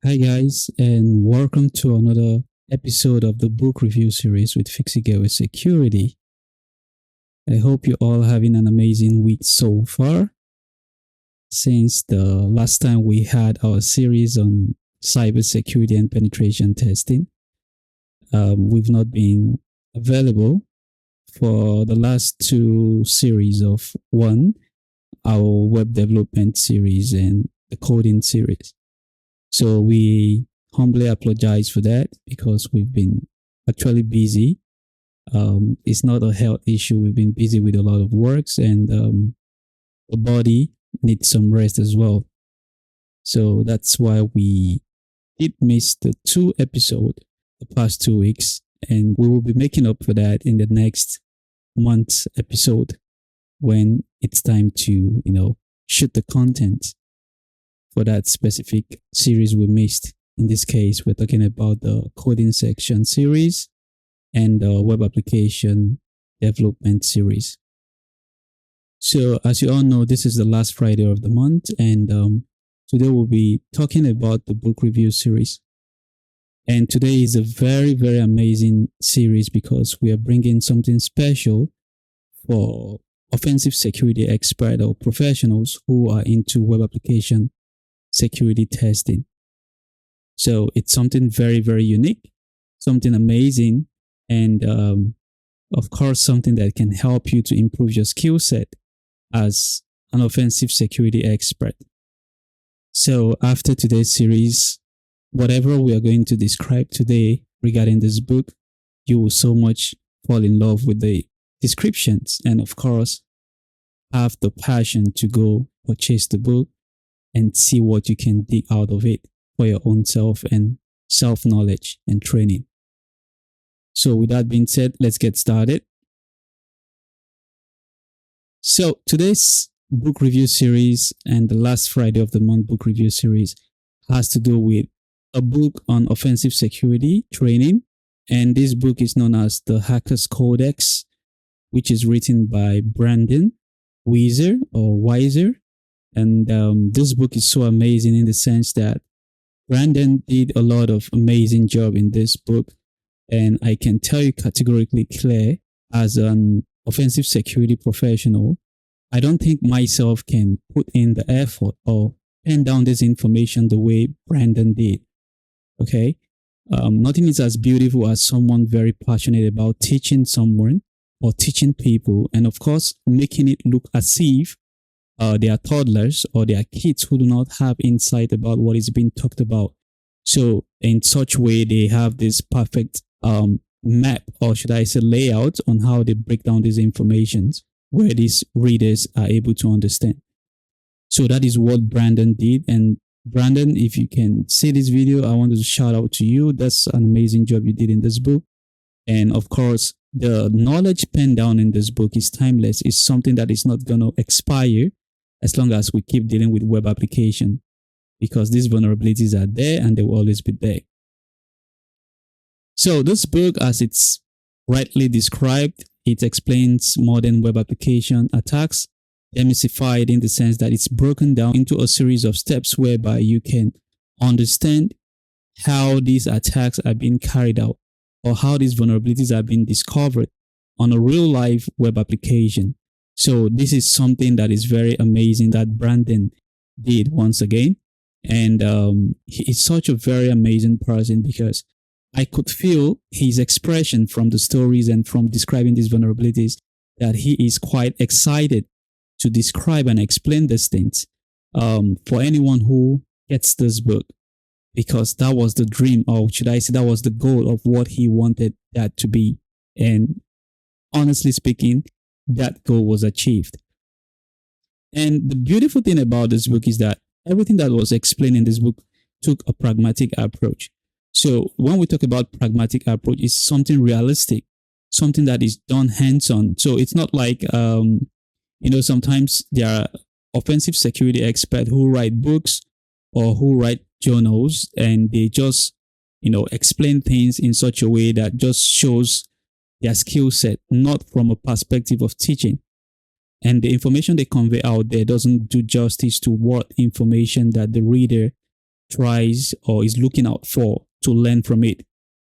Hi, guys, and welcome to another episode of the book review series with Fixie Get with Security. I hope you're all having an amazing week so far. Since the last time we had our series on cybersecurity and penetration testing, we've not been available for the last two series of one, our web development series and the coding series. So we humbly apologize for that because we've been actually busy. It's not a health issue. We've been busy with a lot of works and the body needs some rest as well. So that's why we did miss the two episodes the past 2 weeks. And we will be making up for that in the next month's episode when it's time to, shoot the content for that specific series we missed. In this case, we're talking about the coding section series and the web application development series. So, as you all know, this is the last Friday of the month, and today we'll be talking about the book review series. And today is a very, very amazing series because we are bringing something special for offensive security experts or professionals who are into web application security testing. So it's something very, very unique, something amazing, and of course, something that can help you to improve your skill set as an offensive security expert. So after today's series, whatever we are going to describe today regarding this book, you will so much fall in love with the descriptions and, of course, have the passion to go purchase the book and see what you can dig out of it for your own self and self-knowledge and training. So with that being said, let's get started. So today's book review series and the last Friday of the month book review series has to do with a book on offensive security training. And this book is known as the Hacker's Codex, which is written by Brandon Weiser. And this book is so amazing in the sense that Brandon did a lot of amazing job in this book. And I can tell you categorically clear, as an offensive security professional, I don't think myself can put in the effort or pen down this information the way Brandon did. Okay? Nothing is as beautiful as someone very passionate about teaching someone or teaching people, and of course, making it look as if they are toddlers or they are kids who do not have insight about what is being talked about. So in such way, they have this perfect map, or should I say layout, on how they break down these informations where these readers are able to understand. So that is what Brandon did. And Brandon, if you can see this video, I wanted to shout out to you. That's an amazing job you did in this book. And of course, the knowledge penned down in this book is timeless. It's something that is not going to expire as long as we keep dealing with web application, because these vulnerabilities are there and they will always be there. So this book, as it's rightly described, it explains modern web application attacks, demystified in the sense that it's broken down into a series of steps whereby you can understand how these attacks are being carried out or how these vulnerabilities are being discovered on a real life web application. So this is something that is very amazing that Brandon did once again. And he is such a very amazing person because I could feel his expression from the stories and from describing these vulnerabilities that he is quite excited to describe and explain these things for anyone who gets this book, because that was the dream, or should I say that was the goal of what he wanted that to be. And honestly speaking, that goal was achieved. And the beautiful thing about this book is that everything that was explained in this book took a pragmatic approach. So when we talk about pragmatic approach, it's something realistic, something that is done hands-on. So it's not like, sometimes there are offensive security experts who write books or who write journals and they just, explain things in such a way that just shows their skill set, not from a perspective of teaching. And the information they convey out there doesn't do justice to what information that the reader tries or is looking out for to learn from it.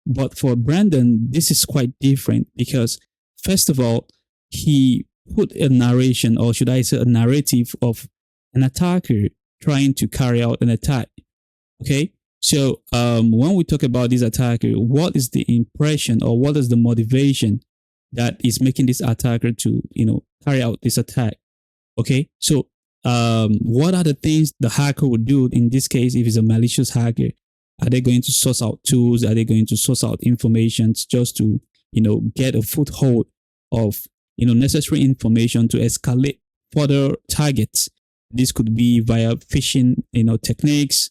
But for Brandon, this is quite different because, first of all, he put a narration, or should I say, a narrative of an attacker trying to carry out an attack. Okay. So when we talk about this attacker, what is the impression or what is the motivation that is making this attacker to, carry out this attack? Okay. So what are the things the hacker would do in this case if it's a malicious hacker? Are they going to source out tools? Are they going to source out information just to, get a foothold of, necessary information to escalate further targets? This could be via phishing, techniques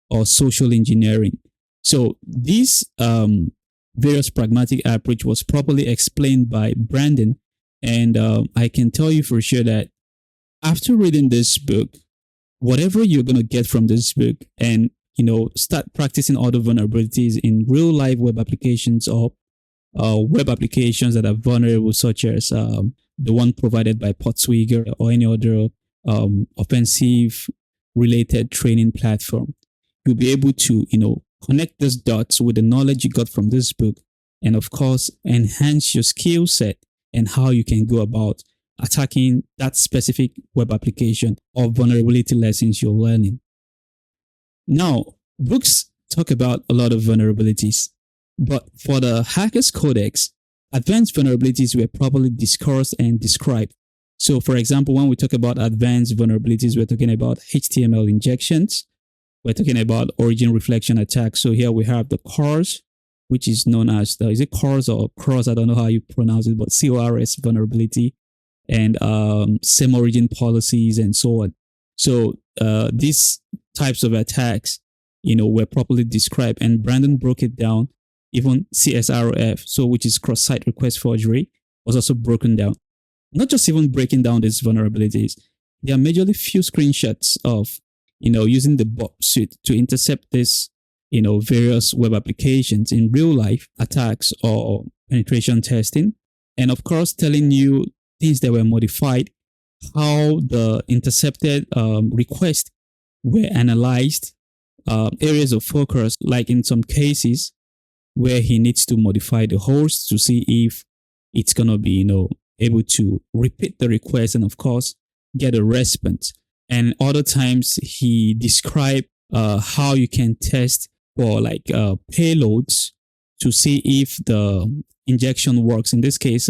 or social engineering. So this various pragmatic approach was properly explained by Brandon. And I can tell you for sure that after reading this book, whatever you're going to get from this book and, start practicing other vulnerabilities in real life web applications or web applications that are vulnerable, such as the one provided by Potswigger or any other offensive related training platform. You'll be able to, connect those dots with the knowledge you got from this book and, of course, enhance your skill set and how you can go about attacking that specific web application or vulnerability lessons you're learning. Now, books talk about a lot of vulnerabilities, but for the Hackers Codex, advanced vulnerabilities were properly discussed and described. So, for example, when we talk about advanced vulnerabilities, we're talking about HTML injections. We're talking about origin reflection attacks. So here we have the CORS, which is known as is it CORS or CROSS? I don't know how you pronounce it, but CORS vulnerability, and same origin policies and so on. So these types of attacks, were properly described, and Brandon broke it down. Even CSRF, so which is cross-site request forgery, was also broken down. Not just even breaking down these vulnerabilities, there are majorly few screenshots of, using the bot suite to intercept this, various web applications in real life attacks or penetration testing. And of course, telling you things that were modified, how the intercepted requests were analyzed, areas of focus, like in some cases where he needs to modify the host to see if it's going to be, able to repeat the request and, of course, get a response. And other times he described how you can test for payloads to see if the injection works. In this case,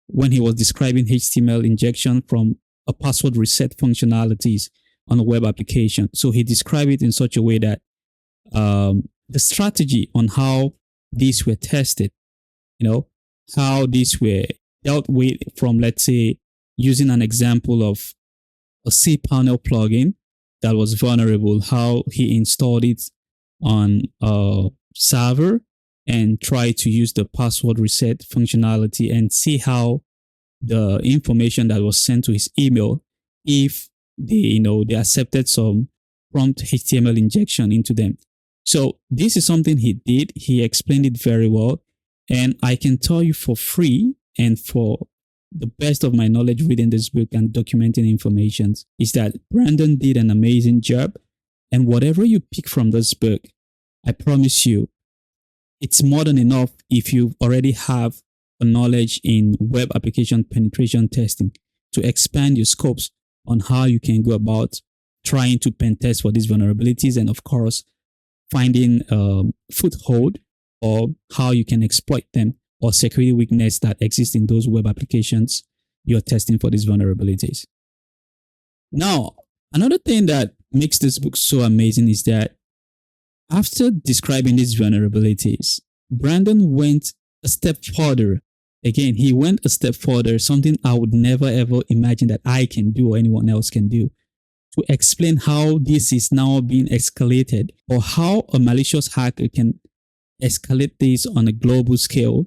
when he was describing HTML injection from a password reset functionalities on a web application. So he described it in such a way that the strategy on how these were tested, how these were dealt with from, let's say, using an example of a cPanel plugin that was vulnerable, how he installed it on a server and tried to use the password reset functionality and see how the information that was sent to his email, if they accepted some prompt HTML injection into them. So this is something he did. He explained it very well. And I can tell you for free and for the best of my knowledge reading this book and documenting information is that Brandon did an amazing job. And whatever you pick from this book, I promise you, it's more than enough if you already have a knowledge in web application penetration testing to expand your scopes on how you can go about trying to pen test for these vulnerabilities and, of course, finding foothold or how you can exploit them or security weakness that exists in those web applications you're testing for these vulnerabilities. Now, another thing that makes this book so amazing is that after describing these vulnerabilities, Brandon went a step further. Again, he went a step further, something I would never ever imagine that I can do or anyone else can do, to explain how this is now being escalated or how a malicious hacker can escalate this on a global scale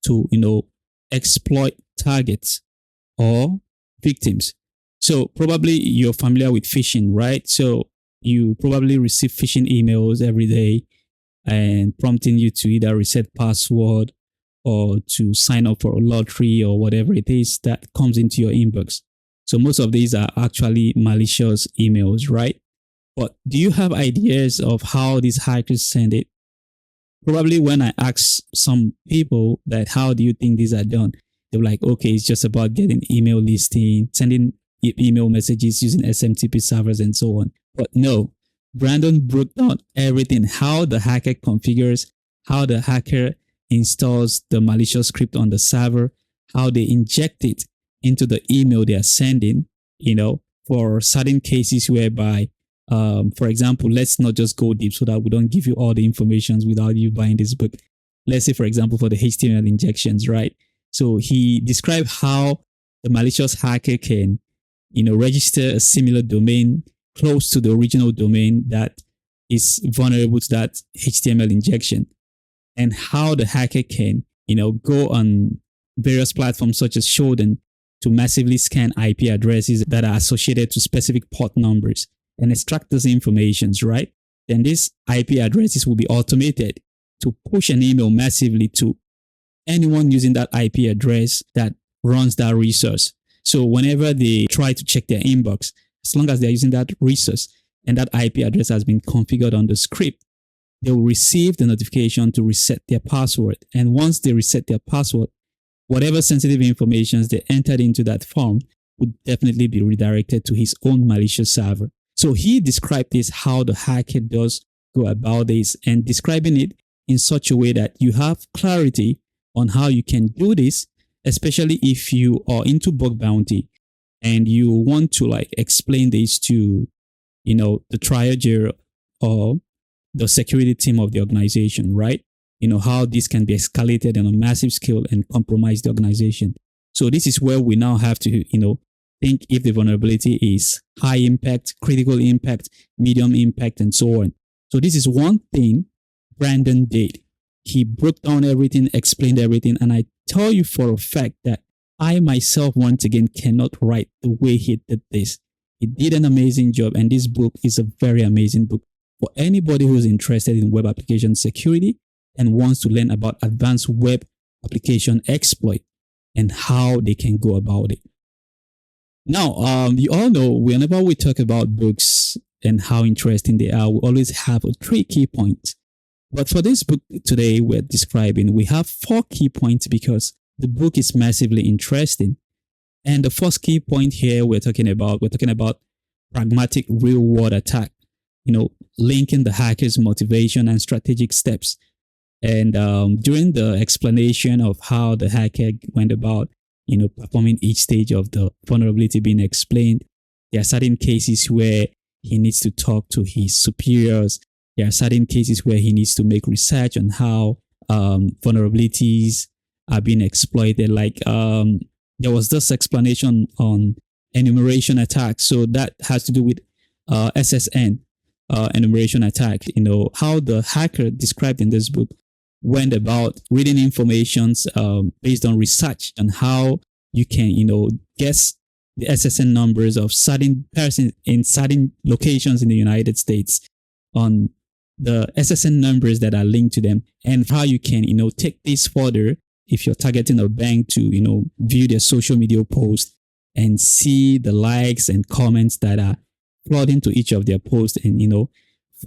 to, exploit targets or victims. So probably you're familiar with phishing, right? So you probably receive phishing emails every day and prompting you to either reset password or to sign up for a lottery or whatever it is that comes into your inbox. So most of these are actually malicious emails, right? But do you have ideas of how these hackers send it? Probably when I ask some people that how do you think these are done, they're like, okay, it's just about getting email listing, sending email messages using SMTP servers and so on. But no, Brandon broke down everything, how the hacker configures, how the hacker installs the malicious script on the server, how they inject it into the email they are sending, for certain cases whereby for example, let's not just go deep so that we don't give you all the information without you buying this book. Let's say, for example, for the HTML injections, right? So he described how the malicious hacker can, register a similar domain close to the original domain that is vulnerable to that HTML injection, and how the hacker can, go on various platforms such as Shodan to massively scan IP addresses that are associated to specific port numbers and extract those informations, right? Then these IP addresses will be automated to push an email massively to anyone using that IP address that runs that resource. So whenever they try to check their inbox, as long as they're using that resource and that IP address has been configured on the script, they will receive the notification to reset their password. And once they reset their password, whatever sensitive information they entered into that form would definitely be redirected to his own malicious server. So he described this, how the hacker does go about this, and describing it in such a way that you have clarity on how you can do this, especially if you are into bug bounty and you want to explain this to, the triage or the security team of the organization, right? How this can be escalated on a massive scale and compromise the organization. So this is where we now have to, think if the vulnerability is high impact, critical impact, medium impact, and so on. So this is one thing Brandon did. He broke down everything, explained everything, and I tell you for a fact that I myself, once again, cannot write the way he did this. He did an amazing job, and this book is a very amazing book for anybody who's interested in web application security and wants to learn about advanced web application exploit and how they can go about it. Now, you all know whenever we talk about books and how interesting they are, we always have 3 key points. But for this book today we're describing, we have 4 key points because the book is massively interesting. And the first key point here we're talking about pragmatic real-world attack, linking the hacker's motivation and strategic steps. And during the explanation of how the hacker went about, performing each stage of the vulnerability being explained, there are certain cases where he needs to talk to his superiors. There are certain cases where he needs to make research on how vulnerabilities are being exploited. There was this explanation on enumeration attacks. So that has to do with SSN, enumeration attack. How the hacker described in this book went about reading informations based on research on how you can, guess the SSN numbers of certain persons in certain locations in the United States on the SSN numbers that are linked to them, and how you can, take this further if you're targeting a bank to, view their social media posts and see the likes and comments that are flooding to each of their posts, and,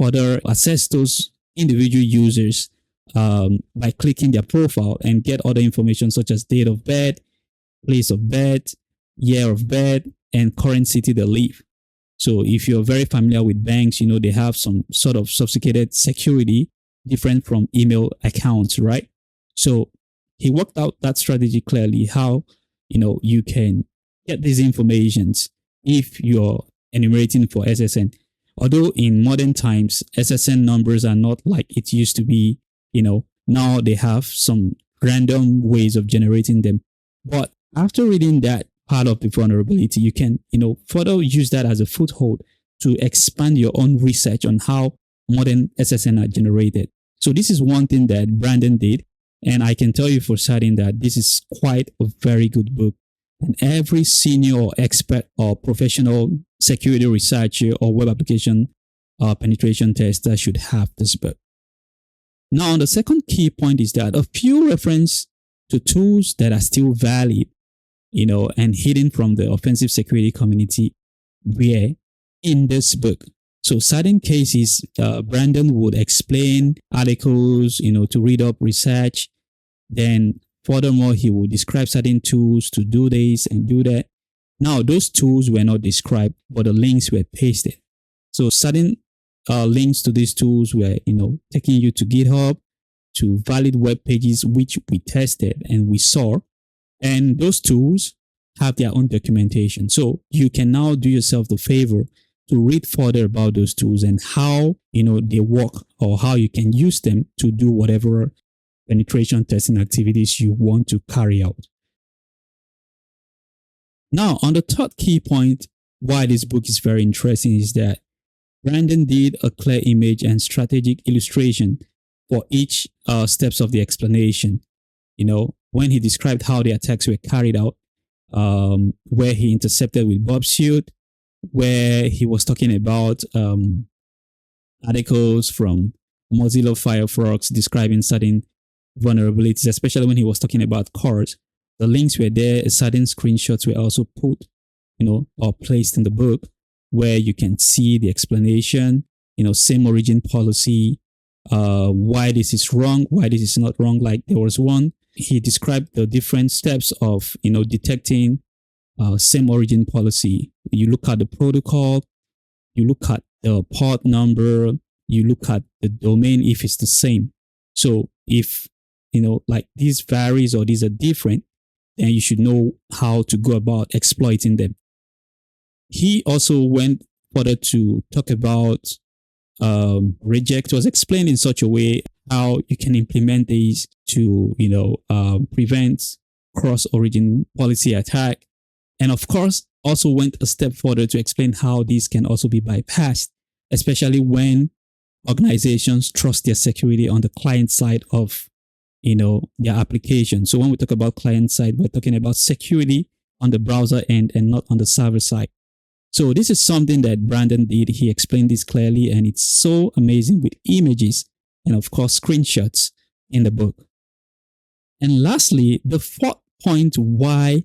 further assess those individual users by clicking their profile and get other information such as date of birth, place of birth, year of birth, and current city they live. So if you're very familiar with banks, they have some sort of sophisticated security different from email accounts, right? So he worked out that strategy clearly, how, you can get these informations if you're enumerating for SSN. Although in modern times, SSN numbers are not like it used to be. Now they have some random ways of generating them. But after reading that part of the vulnerability, you can, further use that as a foothold to expand your own research on how modern SSN are generated. So this is one thing that Brandon did. And I can tell you for certain that this is quite a very good book. And every senior or expert or professional security researcher or web application penetration tester should have this book. Now, the second key point is that a few reference to tools that are still valid, and hidden from the offensive security community were in this book. So certain cases, Brandon would explain articles, to read up research. Then furthermore, he would describe certain tools to do this and do that. Now, those tools were not described, but the links were pasted. So certain links to these tools were, taking you to GitHub, to valid web pages, which we tested and we saw. And those tools have their own documentation. So you can now do yourself the favor to read further about those tools and how, they work, or how you can use them to do whatever penetration testing activities you want to carry out. Now, on the third key point, why this book is very interesting is that Brandon did a clear image and strategic illustration for each steps of the explanation. When he described how the attacks were carried out, where he intercepted with Bob Suit, where he was talking about articles from Mozilla Firefox describing certain vulnerabilities, especially when he was talking about cars. The links were there. Certain screenshots were also put, or placed in the book, where you can see the explanation, same origin policy, why this is wrong, why this is not wrong. Like there was one, he described the different steps of, detecting same origin policy. You look at the protocol, you look at the port number, you look at the domain if it's the same. So if, like these varies or these are different, then you should know how to go about exploiting them. He also went further to talk about reject. Was explained in such a way how you can implement these to, prevent cross-origin policy attack. And of course, also went a step further to explain how these can also be bypassed, especially when organizations trust their security on the client side of, their application. So when we talk about client side, we're talking about security on the browser end and not on the server side. So this is something that Brandon did. He explained this clearly, and it's so amazing with images and of course screenshots in the book. And lastly, the fourth point why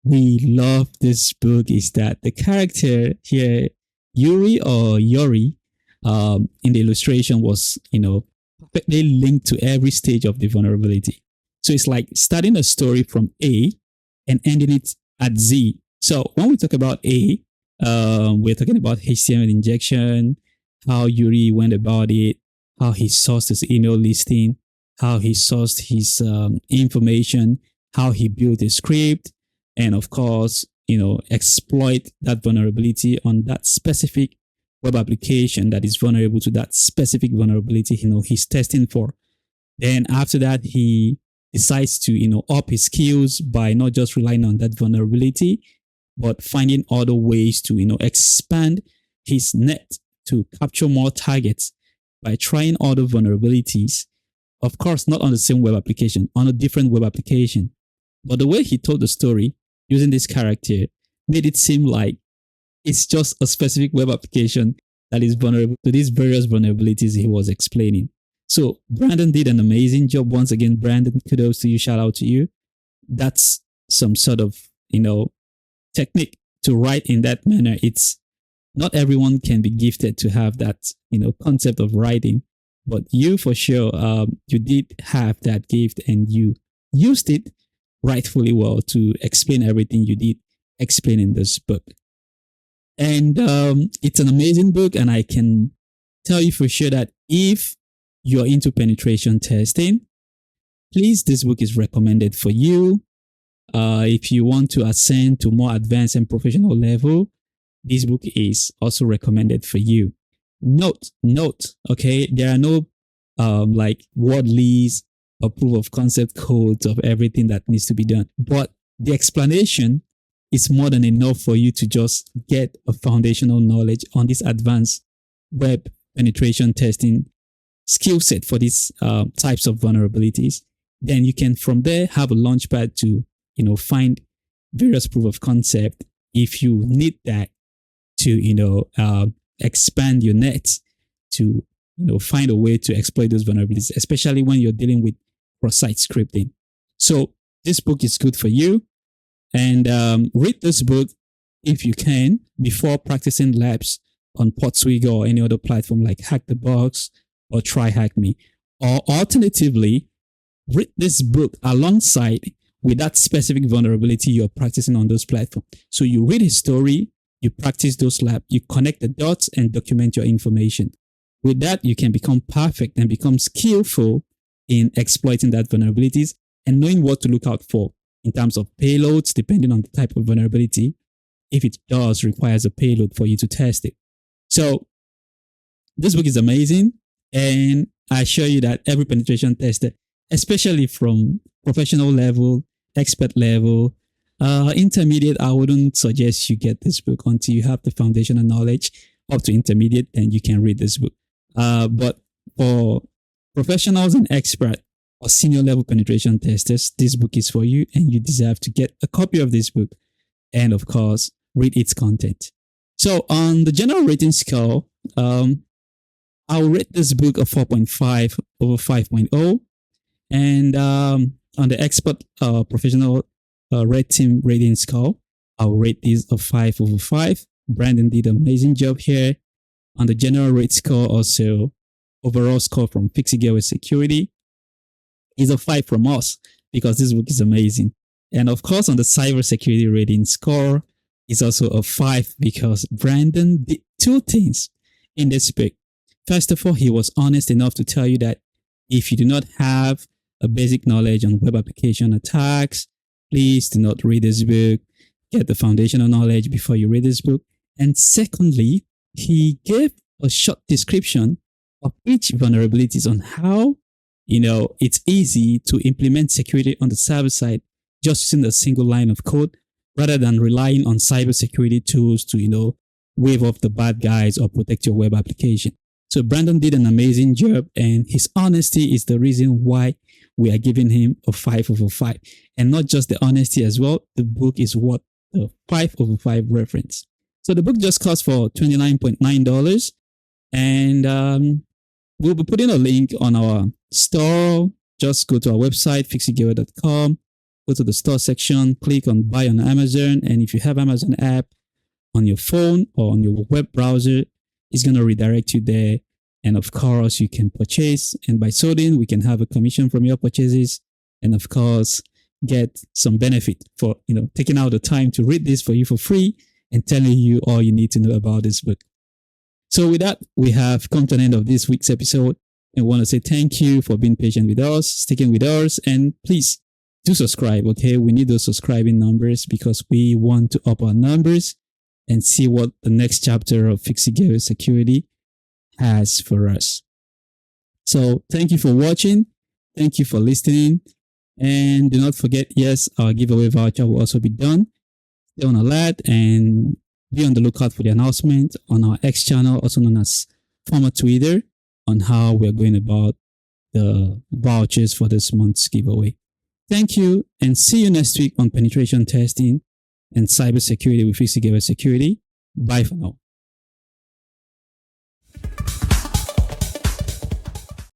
we love this book is that the character here, Yuri, in the illustration was, perfectly linked to every stage of the vulnerability. So it's like starting a story from A and ending it at Z. So when we talk about A, we're talking about HTML injection, how Yuri went about it, how he sourced his email listing, how he sourced his information, how he built a script, and of course, exploit that vulnerability on that specific web application that is vulnerable to that specific vulnerability, he's testing for. Then after that, he decides to, up his skills by not just relying on that vulnerability, but finding other ways to, expand his net to capture more targets by trying other vulnerabilities. Of course, not on the same web application, on a different web application. But the way he told the story using this character made it seem like it's just a specific web application that is vulnerable to these various vulnerabilities he was explaining. So Brandon did an amazing job. Once again, Brandon, kudos to you. Shout out to you. That's some sort of, technique to write in that manner. It's not everyone can be gifted to have that, concept of writing, but you for sure, you did have that gift and you used it rightfully well to explain everything you did explain in this book. And it's an amazing book, and I can tell you for sure that if you're into penetration testing, please, this book is recommended for you. If you want to ascend to more advanced and professional level, this book is also recommended for you. Note, okay, there are no like word lists or proof of concept codes of everything that needs to be done. But the explanation is more than enough for you to just get a foundational knowledge on this advanced web penetration testing skill set for these types of vulnerabilities. Then you can from there have a launchpad to, find various proof of concept if you need that to, expand your net to, find a way to exploit those vulnerabilities, especially when you're dealing with cross-site scripting. So this book is good for you. And read this book if you can before practicing labs on Podswigger or any other platform like Hack the Box or Try Hack Me. Or alternatively, read this book alongside with that specific vulnerability you're practicing on those platforms. So you read his story, you practice those labs, you connect the dots and document your information. With that, you can become perfect and become skillful in exploiting that vulnerabilities and knowing what to look out for in terms of payloads, depending on the type of vulnerability, if it does requires a payload for you to test it. So this book is amazing. And I assure you that every penetration tester, especially from professional level, expert level, intermediate, I wouldn't suggest you get this book until you have the foundational knowledge. Up to intermediate, then you can read this book. But for professionals and expert or senior level penetration testers, this book is for you, and you deserve to get a copy of this book and, of course, read its content. So on the general rating scale, I'll rate this book a 4.5 over 5.0. And on the expert professional red team rating scale, I'll rate this a 5 over 5. Brandon did an amazing job here. On the general rate score, also overall score from Fixie Gateway Security is a 5 from us because this book is amazing. And of course, on the cybersecurity rating score is also a 5 because Brandon did two things in this book. First of all, he was honest enough to tell you that if you do not have a basic knowledge on web application attacks, please do not read this book. Get the foundational knowledge before you read this book. And secondly, he gave a short description of each vulnerabilities on how, it's easy to implement security on the server side just using a single line of code rather than relying on cybersecurity tools to, wave off the bad guys or protect your web application. So Brandon did an amazing job, and his honesty is the reason why we are giving him a 5 over 5. And not just the honesty as well, the book is what the 5 over 5 reference. So the book just costs for $29.9. And we'll be putting a link on our store. Just go to our website, fixiegateway.com, go to the store section, click on buy on Amazon. And if you have Amazon app on your phone or on your web browser, it's going to redirect you there. And of course, you can purchase. And by so doing, we can have a commission from your purchases. And of course, get some benefit for, taking out the time to read this for you for free and telling you all you need to know about this book. So with that, we have come to an end of this week's episode. I want to say thank you for being patient with us, sticking with us, and please do subscribe, okay? We need those subscribing numbers because we want to up our numbers and see what the next chapter of Fixie Gateway Security has for us. So thank you for watching. Thank you for listening. And do not forget, yes, our giveaway voucher will also be done. Stay on alert and be on the lookout for the announcement on our X channel, also known as former Twitter, on how we're going about the vouchers for this month's giveaway. Thank you, and see you next week on penetration testing and cybersecurity with Fixie Gateway Security. Bye for now.